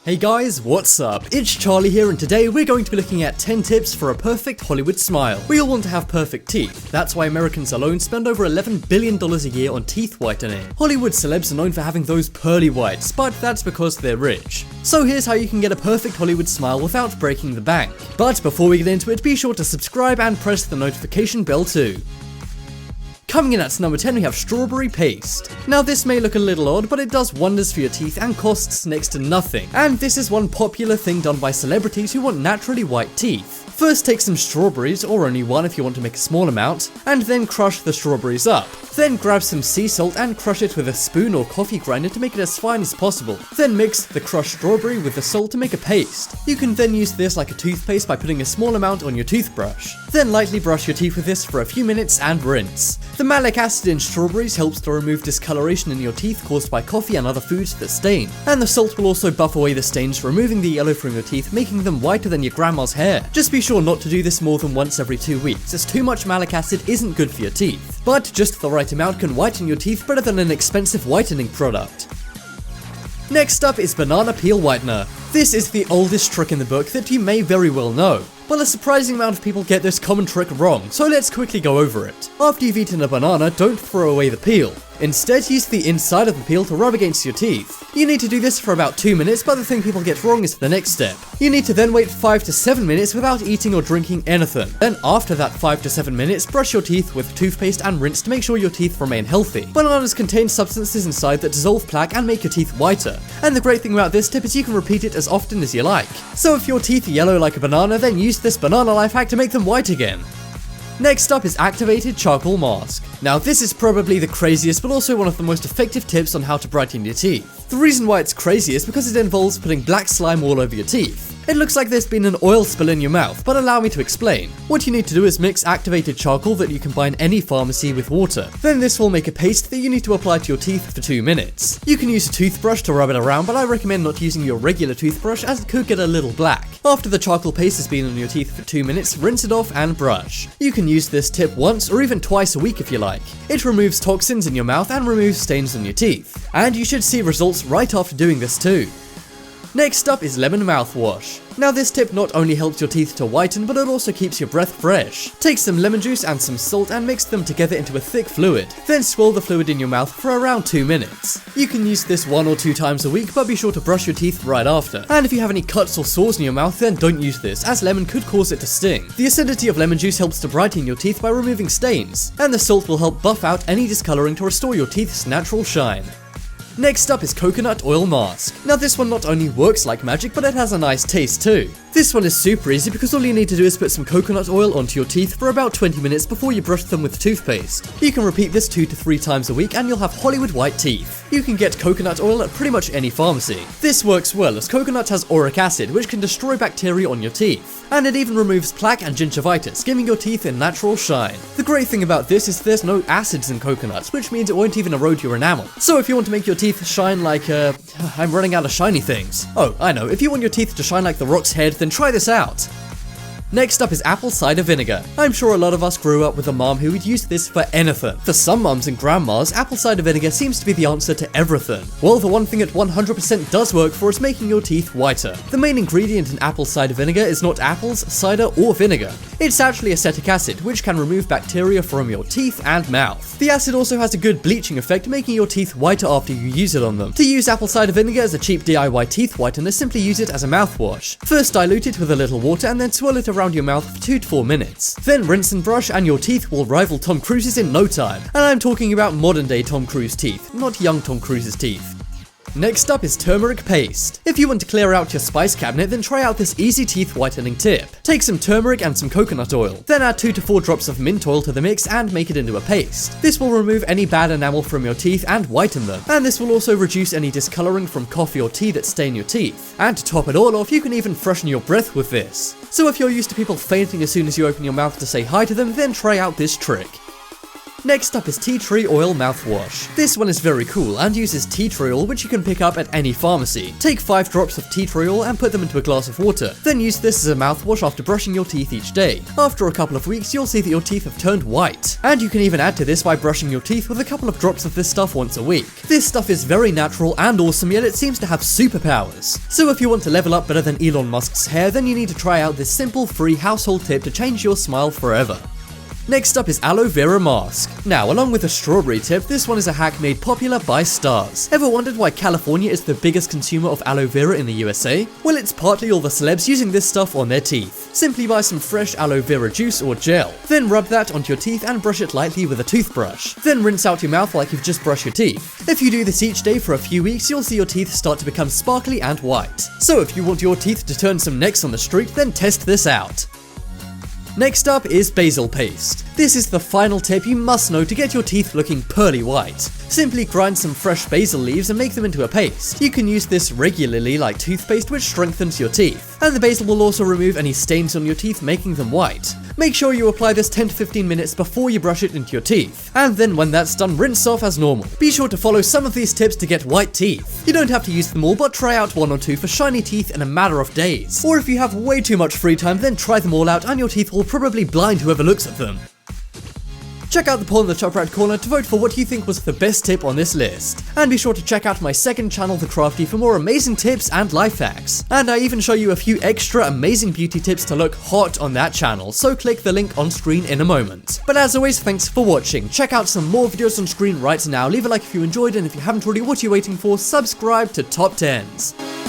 Hey guys, what's up? It's Charlie here, and today we're going to be looking at 10 tips for a perfect Hollywood smile. We all want to have perfect teeth. That's why Americans alone spend over $11 billion a year on teeth whitening. Hollywood celebs are known for having those pearly whites, but that's because they're rich. So here's how you can get a perfect Hollywood smile without breaking the bank. But before we get into it, be sure to subscribe and press the notification bell too. Coming in at number 10, we have strawberry paste. Now this may look a little odd, but it does wonders for your teeth and costs next to nothing. And this is one popular thing done by celebrities who want naturally white teeth. First take some strawberries, or only one if you want to make a small amount, and then crush the strawberries up. Then grab some sea salt and crush it with a spoon or coffee grinder to make it as fine as possible. Then mix the crushed strawberry with the salt to make a paste. You can then use this like a toothpaste by putting a small amount on your toothbrush. Then lightly brush your teeth with this for a few minutes and rinse. The malic acid in strawberries helps to remove discoloration in your teeth caused by coffee and other foods that stain. And the salt will also buff away the stains, removing the yellow from your teeth, making them whiter than your grandma's hair. Just be sure not to do this more than once every 2 weeks, as too much malic acid isn't good for your teeth. But just the right amount can whiten your teeth better than an expensive whitening product. Next up is banana peel whitener. This is the oldest trick in the book that you may very well know. Well, a surprising amount of people get this common trick wrong, so let's quickly go over it. After you've eaten a banana, don't throw away the peel. Instead, use the inside of the peel to rub against your teeth. You need to do this for about 2 minutes, but the thing people get wrong is the next step. You need to then wait 5 to 7 minutes without eating or drinking anything. Then after that 5 to 7 minutes, brush your teeth with toothpaste and rinse to make sure your teeth remain healthy. Bananas contain substances inside that dissolve plaque and make your teeth whiter. And the great thing about this tip is you can repeat it as often as you like. So if your teeth are yellow like a banana, then use this banana life hack to make them white again. Next up is activated charcoal mask. Now this is probably the craziest but also one of the most effective tips on how to brighten your teeth. The reason why it's crazy is because it involves putting black slime all over your teeth. It looks like there's been an oil spill in your mouth, but allow me to explain. What you need to do is mix activated charcoal that you can buy in any pharmacy with water. Then this will make a paste that you need to apply to your teeth for 2 minutes. You can use a toothbrush to rub it around, but I recommend not using your regular toothbrush as it could get a little black. After the charcoal paste has been on your teeth for 2 minutes, rinse it off and brush. You can use this tip once or even twice a week if you like. It removes toxins in your mouth and removes stains on your teeth. And you should see results right after doing this too. Next up is lemon mouthwash. Now this tip not only helps your teeth to whiten, but it also keeps your breath fresh. Take some lemon juice and some salt and mix them together into a thick fluid. Then swirl the fluid in your mouth for around 2 minutes. You can use this 1 or 2 times a week, but be sure to brush your teeth right after. And if you have any cuts or sores in your mouth, then don't use this, as lemon could cause it to sting. The acidity of lemon juice helps to brighten your teeth by removing stains, and the salt will help buff out any discoloring to restore your teeth's natural shine. Next up is coconut oil mask. Now this one not only works like magic, but it has a nice taste too. This one is super easy because all you need to do is put some coconut oil onto your teeth for about 20 minutes before you brush them with toothpaste. You can repeat this 2 to 3 times a week and you'll have Hollywood white teeth. You can get coconut oil at pretty much any pharmacy. This works well as coconut has auric acid, which can destroy bacteria on your teeth. And it even removes plaque and gingivitis, giving your teeth a natural shine. The great thing about this is there's no acids in coconuts, which means it won't even erode your enamel. So if you want to make your teeth shine like, I'm running out of shiny things. Oh, I know, if you want your teeth to shine like the Rock's head, then try this out. Next up is apple cider vinegar. I'm sure a lot of us grew up with a mom who would use this for anything. For some mums and grandmas, apple cider vinegar seems to be the answer to everything. Well, the one thing it 100% does work for is making your teeth whiter. The main ingredient in apple cider vinegar is not apples, cider, or vinegar. It's actually acetic acid, which can remove bacteria from your teeth and mouth. The acid also has a good bleaching effect, making your teeth whiter after you use it on them. To use apple cider vinegar as a cheap DIY teeth whitener, simply use it as a mouthwash. First dilute it with a little water and then swirl it around your mouth for 2 to 4 minutes. Then rinse and brush and your teeth will rival Tom Cruise's in no time. And I'm talking about modern day Tom Cruise teeth, not young Tom Cruise's teeth. Next up is turmeric paste. If you want to clear out your spice cabinet, then try out this easy teeth whitening tip. Take some turmeric and some coconut oil, then add 2 to 4 drops of mint oil to the mix and make it into a paste. This will remove any bad enamel from your teeth and whiten them, and this will also reduce any discoloring from coffee or tea that stain your teeth. And to top it all off, you can even freshen your breath with this. So if you're used to people fainting as soon as you open your mouth to say hi to them, then try out this trick. Next up is tea tree oil mouthwash. This one is very cool and uses tea tree oil, which you can pick up at any pharmacy. Take 5 drops of tea tree oil and put them into a glass of water. Then use this as a mouthwash after brushing your teeth each day. After a couple of weeks, you'll see that your teeth have turned white. And you can even add to this by brushing your teeth with a couple of drops of this stuff once a week. This stuff is very natural and awesome, yet it seems to have superpowers. So if you want to level up better than Elon Musk's hair, then you need to try out this simple free household tip to change your smile forever. Next up is aloe vera mask. Now, along with the strawberry tip, this one is a hack made popular by stars. Ever wondered why California is the biggest consumer of aloe vera in the USA? Well, it's partly all the celebs using this stuff on their teeth. Simply buy some fresh aloe vera juice or gel. Then rub that onto your teeth and brush it lightly with a toothbrush. Then rinse out your mouth like you've just brushed your teeth. If you do this each day for a few weeks, you'll see your teeth start to become sparkly and white. So if you want your teeth to turn some necks on the street, then test this out. Next up is basil paste. This is the final tip you must know to get your teeth looking pearly white. Simply grind some fresh basil leaves and make them into a paste. You can use this regularly like toothpaste, which strengthens your teeth. And the basil will also remove any stains on your teeth, making them white. Make sure you apply this 10 to 15 minutes before you brush it into your teeth. And then when that's done, rinse off as normal. Be sure to follow some of these tips to get white teeth. You don't have to use them all, but try out 1 or 2 for shiny teeth in a matter of days. Or if you have way too much free time, then try them all out and your teeth will probably blind whoever looks at them. Check out the poll in the top right corner to vote for what you think was the best tip on this list. And be sure to check out my second channel, The Crafty, for more amazing tips and life hacks. And I even show you a few extra amazing beauty tips to look hot on that channel, so click the link on screen in a moment. But as always, thanks for watching. Check out some more videos on screen right now. Leave a like if you enjoyed, and if you haven't already, what are you waiting for? Subscribe to Top 10s.